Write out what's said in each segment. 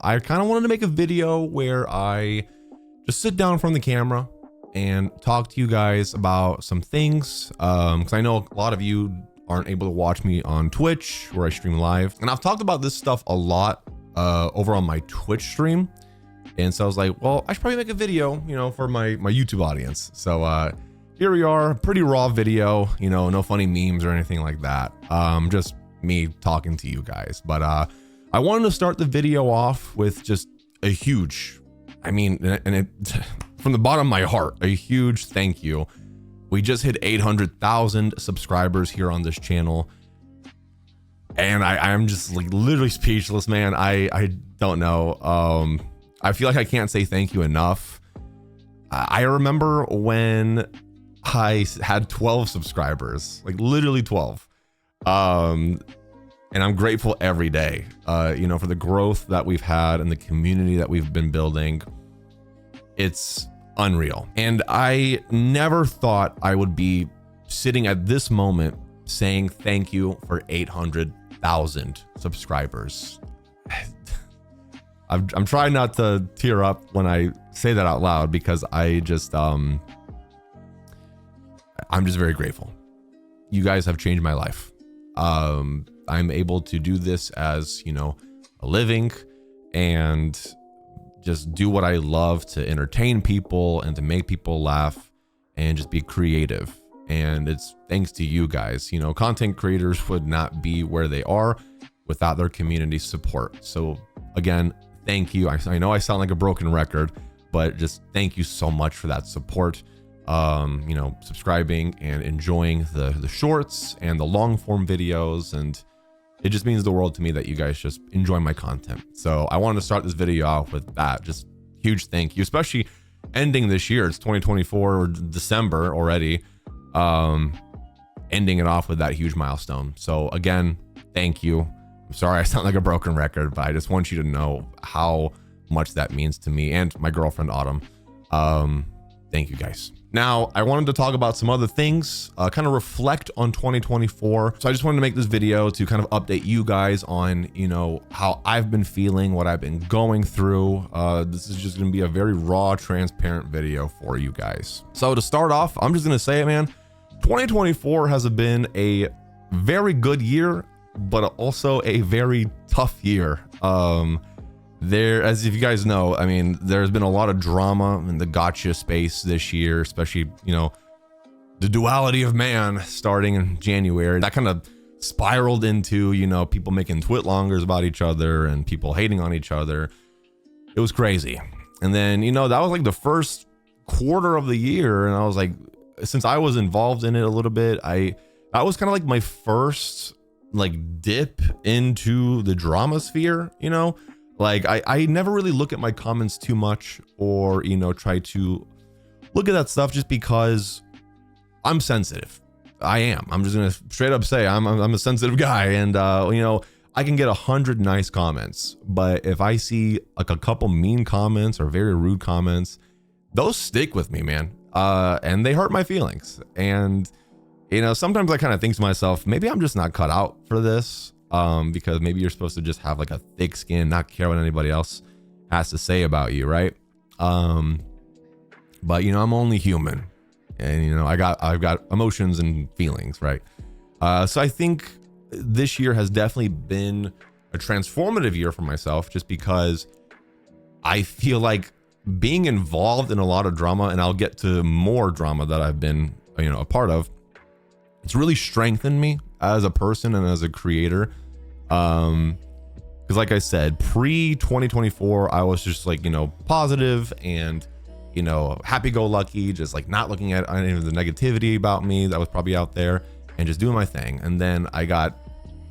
I kind of wanted to make a video where I just sit down in front of the camera and talk to you guys about some things. Because I know a lot of you aren't able to watch me on Twitch where I stream live. And I've talked about this stuff a lot over on my Twitch stream. And so I was like, well, I should probably make a video, you know, for my YouTube audience. So here we are, pretty raw video, you know, no funny memes or anything like that. Just me talking to you guys. But I wanted to start the video off with just a huge, I mean, and it from the bottom of my heart, a huge thank you. We just hit 800,000 subscribers here on this channel. And I'm just like literally speechless, man. I don't know. I feel like I can't say thank you enough. I remember when I had 12 subscribers, like literally 12. And I'm grateful every day, you know, for the growth that we've had and the community that we've been building. It's unreal. And I never thought I would be sitting at this moment saying thank you for 800,000 subscribers. I'm trying not to tear up when I say that out loud because I just, I'm just very grateful. You guys have changed my life. I'm able to do this as, you know, a living and just do what I love to entertain people and to make people laugh and just be creative. And it's thanks to you guys. You know, content creators would not be where they are without their community support. So again, thank you. I know I sound like a broken record, but just thank you so much for that support. You know, subscribing and enjoying the shorts and the long form videos. And it just means the world to me that you guys just enjoy my content. So I wanted to start this video off with that. Just huge thank you, especially ending this year. It's 2024 or December already. Ending it off with that huge milestone. So again, thank you. I'm sorry I sound like a broken record, but I just want you to know how much that means to me and my girlfriend Autumn. Thank you guys. Now, I wanted to talk about some other things, kind of reflect on 2024. So I just wanted to make this video to kind of update you guys on, you know, how I've been feeling, what I've been going through. This is just going to be a very raw, transparent video for you guys. So to start off, I'm just going to say it, man. 2024 has been a very good year, but also a very tough year. As if you guys know, I mean, there's been a lot of drama in the gotcha space this year, especially, you know, the duality of man starting in January. That kind of spiraled into, you know, people making twitlongers about each other and people hating on each other. It was crazy. And then, you know, that was like the first quarter of the year. And I was like, since I was involved in it a little bit, that was kind of like my first like dip into the drama sphere, you know. Like I never really look at my comments too much or, you know, try to look at that stuff just because I'm sensitive. I am. I'm just going to straight up say I'm a sensitive guy. And, you know, I can get 100 nice comments, but if I see like a couple mean comments or very rude comments, those stick with me, man. And they hurt my feelings. And, you know, sometimes I kind of think to myself, maybe I'm just not cut out for this. Because maybe you're supposed to just have like a thick skin, not care what anybody else has to say about you, right? But you know, I'm only human, and you know, I've got emotions and feelings, right? So I think this year has definitely been a transformative year for myself, just because I feel like being involved in a lot of drama, and I'll get to more drama that I've been, you know, a part of. It's really strengthened me as a person and as a creator. Because like I said, pre 2024, I was just like, you know, positive and, you know, happy-go-lucky, just like not looking at any of the negativity about me that was probably out there and just doing my thing. And then I got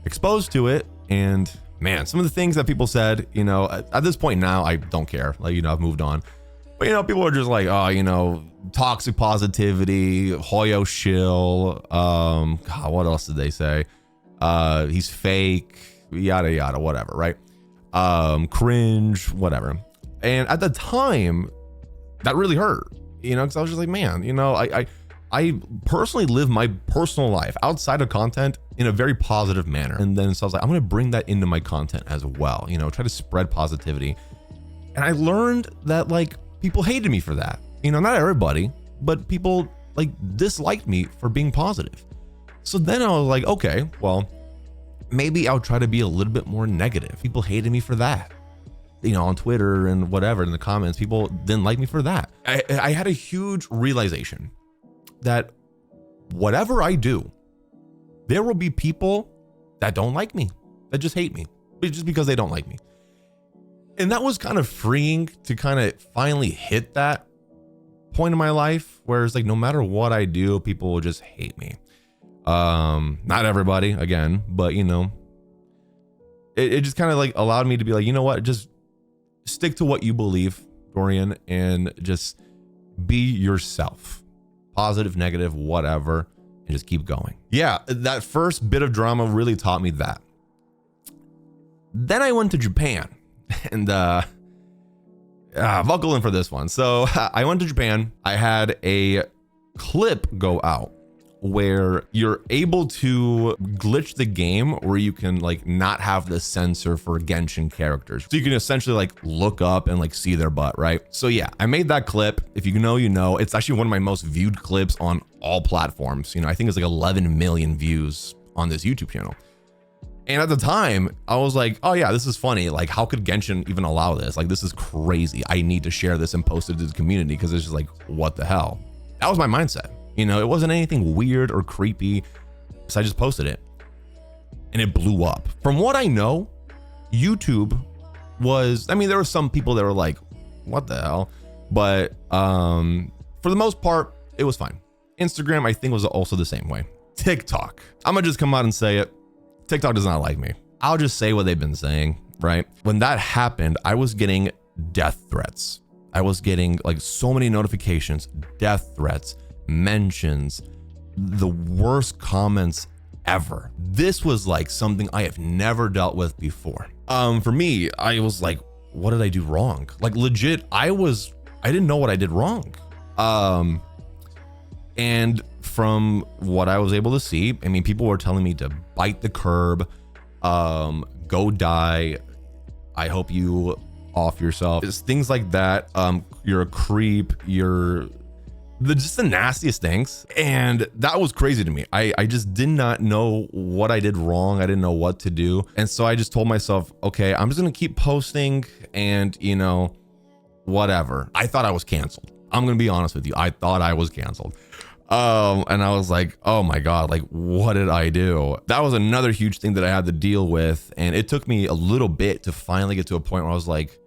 exposed to it, and man, some of the things that people said, you know, at this point now, I don't care. Like, you know, I've moved on. But, you know, people are just like, oh, you know, toxic positivity, Hoyo shill. God, what else did they say? He's fake, yada, yada, whatever, right? Cringe, whatever. And at the time, that really hurt, you know, because I was just like, man, you know, I personally live my personal life outside of content in a very positive manner. And then so I was like, I'm going to bring that into my content as well, you know, try to spread positivity. And I learned that like people hated me for that, you know, not everybody, but people like disliked me for being positive. So then I was like, okay, well, maybe I'll try to be a little bit more negative. People hated me for that, you know, on Twitter and whatever, in the comments, people didn't like me for that. I had a huge realization that whatever I do, there will be people that don't like me, that just hate me, just because they don't like me. And that was kind of freeing to kind of finally hit that point in my life where it's like, no matter what I do, people will just hate me. Not everybody, again, but you know, it just kind of like allowed me to be like, you know what, just stick to what you believe, Dorian, and just be yourself. Positive, negative, whatever, and just keep going. Yeah, that first bit of drama really taught me that. Then I went to Japan and buckle in for this one. So I went to Japan. I had a clip go out where you're able to glitch the game where you can like not have the sensor for Genshin characters. So you can essentially like look up and like see their butt, right? So yeah, I made that clip. If you know, you know, it's actually one of my most viewed clips on all platforms. You know, I think it's like 11 million views on this YouTube channel. And at the time I was like, oh yeah, this is funny. Like, how could Genshin even allow this? Like, this is crazy. I need to share this and post it to the community because it's just like, what the hell? That was my mindset. You know, it wasn't anything weird or creepy. So I just posted it and it blew up. From what I know, YouTube was, I mean, there were some people that were like, what the hell? But for the most part, it was fine. Instagram, I think, was also the same way. TikTok, I'm gonna just come out and say it. TikTok does not like me. I'll just say what they've been saying, right? When that happened, I was getting death threats. I was getting like so many notifications, death threats, mentions, the worst comments ever. This was like something I have never dealt with before. For me, I was like, what did I do wrong? Like legit, I didn't know what I did wrong. And from what I was able to see, I mean, people were telling me to bite the curb, go die. I hope you off yourself. It's things like that. You're a creep. Just the nastiest things. And that was crazy to me. I just did not know what I did wrong. I didn't know what to do. And so I just told myself, okay, I'm just going to keep posting and, you know, whatever. I thought I was canceled. I'm going to be honest with you. I thought I was canceled. And I was like, oh my God, like, what did I do? That was another huge thing that I had to deal with. And it took me a little bit to finally get to a point where I was like,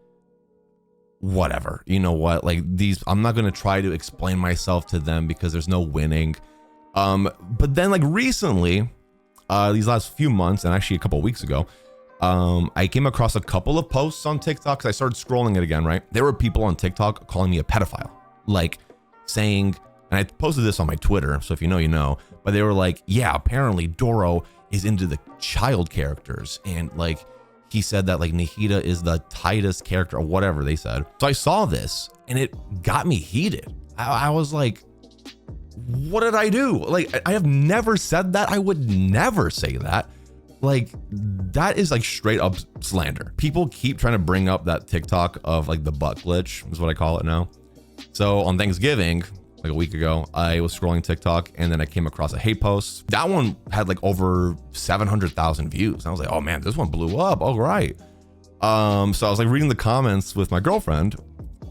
whatever, you know what, like I'm not going to try to explain myself to them because there's no winning. But then like recently, these last few months, and actually a couple of weeks ago, I came across a couple of posts on TikTok because I started scrolling it again, right? There were people on TikTok calling me a pedophile, like saying, and I posted this on my Twitter, so if you know, you know, but they were like, yeah, apparently Doro is into the child characters, and like he said that like Nihida is the tightest character or whatever they said. So I saw this and it got me heated. I was like, what did I do? Like, I have never said that. I would never say that. Like, that is like straight up slander. People keep trying to bring up that TikTok of like the butt glitch is what I call it now. So on Thanksgiving, like a week ago, I was scrolling TikTok and then I came across a hate post. That one had like over 700,000 views. And I was like, oh man, this one blew up. All right. So I was like reading the comments with my girlfriend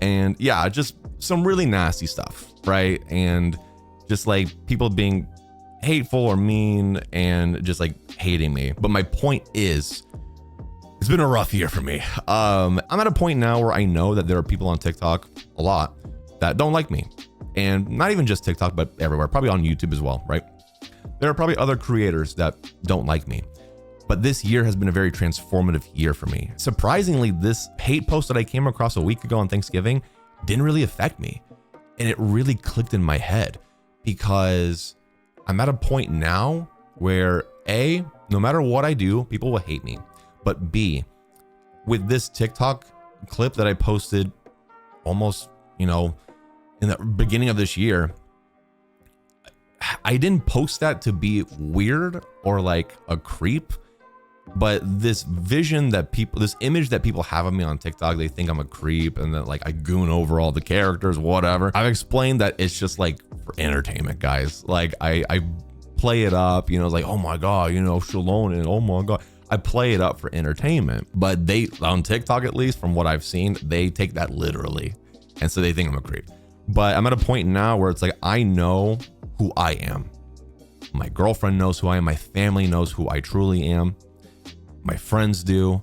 and yeah, just some really nasty stuff, right? And just like people being hateful or mean and just like hating me. But my point is, it's been a rough year for me. I'm at a point now where I know that there are people on TikTok, a lot, that don't like me. And not even just TikTok, but everywhere, probably on YouTube as well, right? There are probably other creators that don't like me. But this year has been a very transformative year for me. Surprisingly, this hate post that I came across a week ago on Thanksgiving didn't really affect me. And it really clicked in my head because I'm at a point now where A, no matter what I do, people will hate me. But B, with this TikTok clip that I posted almost, you know, in the beginning of this year, I didn't post that to be weird or like a creep, but this vision that people, this image that people have of me on TikTok, they think I'm a creep and that like I goon over all the characters, whatever. I've explained that it's just like for entertainment, guys. Like I play it up, you know, it's like, oh my God, you know, Shalom, and oh my God. I play it up for entertainment, but they, on TikTok at least, from what I've seen, they take that literally. And so they think I'm a creep. But I'm at a point now where it's like, I know who I am. My girlfriend knows who I am. My family knows who I truly am. My friends do,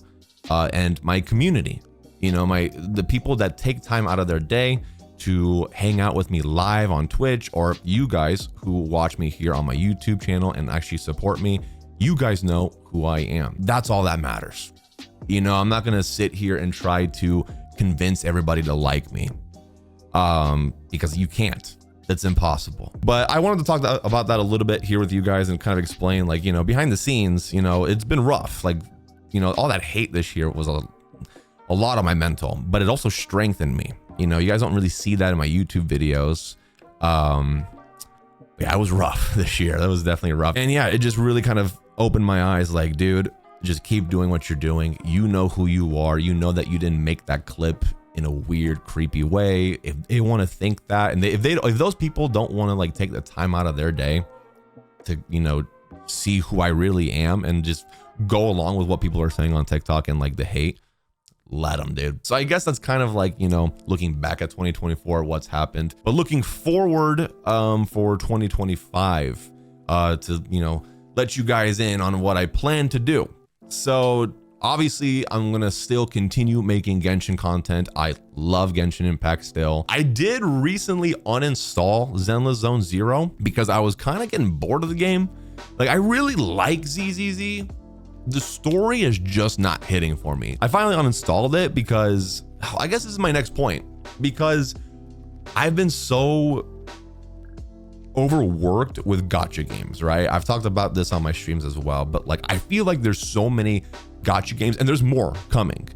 and my community, you know, the people that take time out of their day to hang out with me live on Twitch, or you guys who watch me here on my YouTube channel and actually support me, you guys know who I am. That's all that matters. You know, I'm not gonna sit here and try to convince everybody to like me, because you can't. It's impossible. But I wanted to talk about that a little bit here with you guys and kind of explain, like, you know, behind the scenes, you know, it's been rough. Like, you know, all that hate this year was a lot on my mental, but it also strengthened me. You know, you guys don't really see that in my YouTube videos. Yeah, it was rough this year. That was definitely rough. And yeah, it just really kind of opened my eyes, like, dude, just keep doing what you're doing. You know who you are. You know that you didn't make that clip in a weird, creepy way. If they want to think that, and if those people don't want to like take the time out of their day to, you know, see who I really am and just go along with what people are saying on TikTok and like the hate, let them, dude. So I guess that's kind of like, you know, looking back at 2024, what's happened, but looking forward for 2025 to, you know, let you guys in on what I plan to do. So obviously, I'm gonna still continue making Genshin content. I love Genshin Impact still. I did recently uninstall Zenless Zone Zero because I was kind of getting bored of the game. Like, I really like ZZZ. The story is just not hitting for me. I finally uninstalled it because, I guess this is my next point, because I've been so overworked with gacha games, right? I've talked about this on my streams as well, but like, I feel like there's so many gacha games and there's more coming,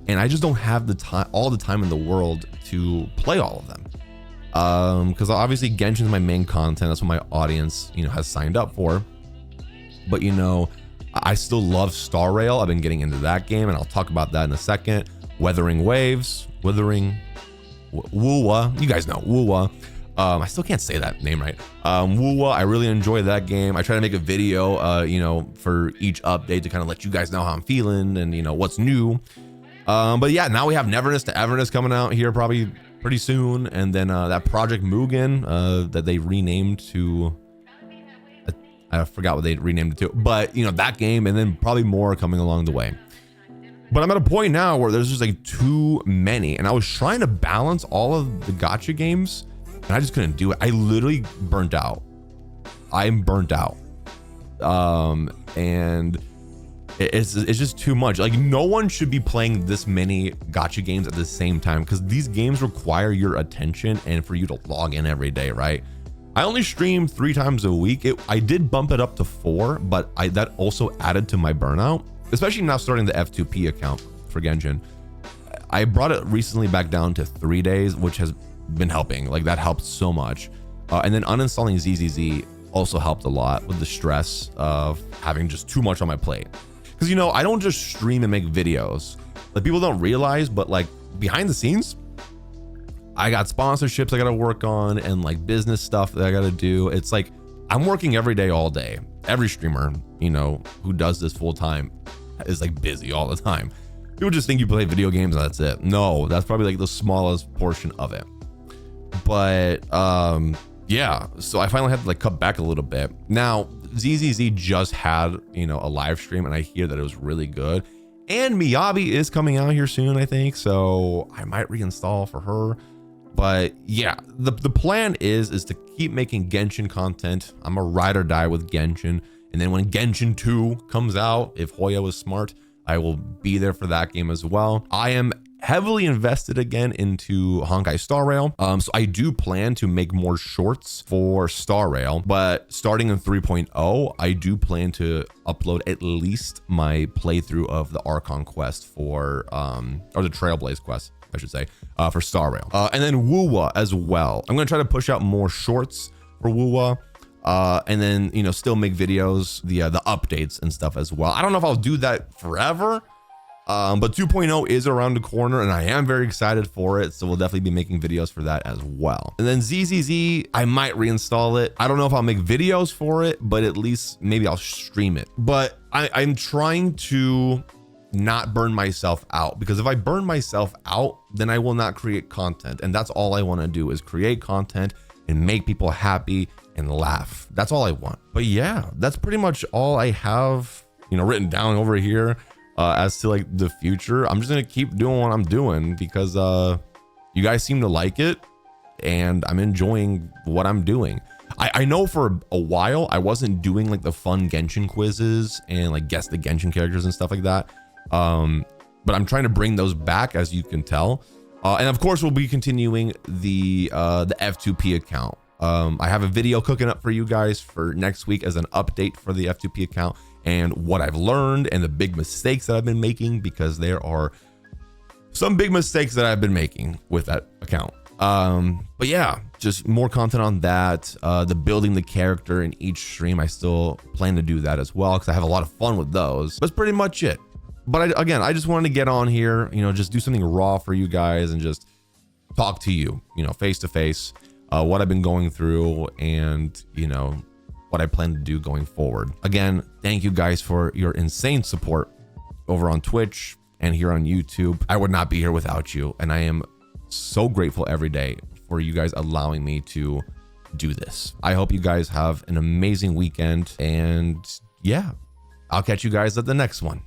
and I just don't have the time, all the time in the world to play all of them. Because obviously Genshin is my main content. That's what my audience, you know, has signed up for. But you know, I still love Star Rail. I've been getting into that game, and I'll talk about that in a second. Wuwa, you guys know Wuwa. I still can't say that name right. Wuwa, I really enjoy that game. I try to make a video, you know, for each update to kind of let you guys know how I'm feeling and, you know, what's new. But yeah, now we have Neverness to Everness coming out here probably pretty soon. And then that Project Mugen that they renamed to, I forgot what they renamed it to, but you know, that game, and then probably more coming along the way. But I'm at a point now where there's just like too many, and I was trying to balance all of the gacha games, and I just couldn't do it. I literally burnt out. I'm burnt out. And it's just too much. Like, no one should be playing this many gacha games at the same time, because these games require your attention and for you to log in every day, right? I only stream 3 times a week. I did bump it up to 4, but that also added to my burnout, especially now starting the F2P account for Genshin. I brought it recently back down to 3 days, which has been helping. Like, that helped so much. And then uninstalling ZZZ also helped a lot with the stress of having just too much on my plate. Because, you know, I don't just stream and make videos. Like, people don't realize, but like behind the scenes, I got sponsorships I got to work on and like business stuff that I got to do. It's like I'm working every day, all day. Every streamer, you know, who does this full time is like busy all the time. People just think you play video games and that's it. No, that's probably like the smallest portion of it. But yeah, so I finally had to like cut back a little bit. Now ZZZ just had, you know, a live stream, and I hear that it was really good. And Miyabi is coming out here soon, I think, so I might reinstall for her. But yeah, the plan is to keep making Genshin content. I'm a ride or die with Genshin, and then when Genshin 2 comes out, if Hoya was smart, I will be there for that game as well. I am heavily invested again into Honkai Star Rail. So I do plan to make more shorts for Star Rail, but starting in 3.0, I do plan to upload at least my playthrough of the Archon quest for, or the Trailblaze quest, I should say, for Star Rail. And then Wuwa as well. I'm gonna try to push out more shorts for Wuwa. And then, you know, still make videos, the updates and stuff as well. I don't know if I'll do that forever, but 2.0 is around the corner and I am very excited for it. So we'll definitely be making videos for that as well. And then ZZZ, I might reinstall it. I don't know if I'll make videos for it, but at least maybe I'll stream it. But I'm trying to not burn myself out, because if I burn myself out, then I will not create content. And that's all I want to do, is create content and make people happy and laugh. That's all I want. But yeah, that's pretty much all I have, you know, written down over here. As to like the future, I'm just gonna keep doing what I'm doing because you guys seem to like it and I'm enjoying what I'm doing. I know for a while I wasn't doing like the fun Genshin quizzes and like guess the Genshin characters and stuff like that, but I'm trying to bring those back, as you can tell, and of course we'll be continuing the F2P account. I have a video cooking up for you guys for next week as an update for the F2P account and what I've learned and the big mistakes that I've been making, because there are some big mistakes that I've been making with that account. But yeah, just more content on that, the building the character in each stream. I still plan to do that as well, because I have a lot of fun with those. That's pretty much it. But again, I just wanted to get on here, you know, just do something raw for you guys and just talk to you, you know, face to face, what I've been going through and, you know, what I plan to do going forward. Again, thank you guys for your insane support over on Twitch and here on YouTube. I would not be here without you. And I am so grateful every day for you guys allowing me to do this. I hope you guys have an amazing weekend. And yeah, I'll catch you guys at the next one.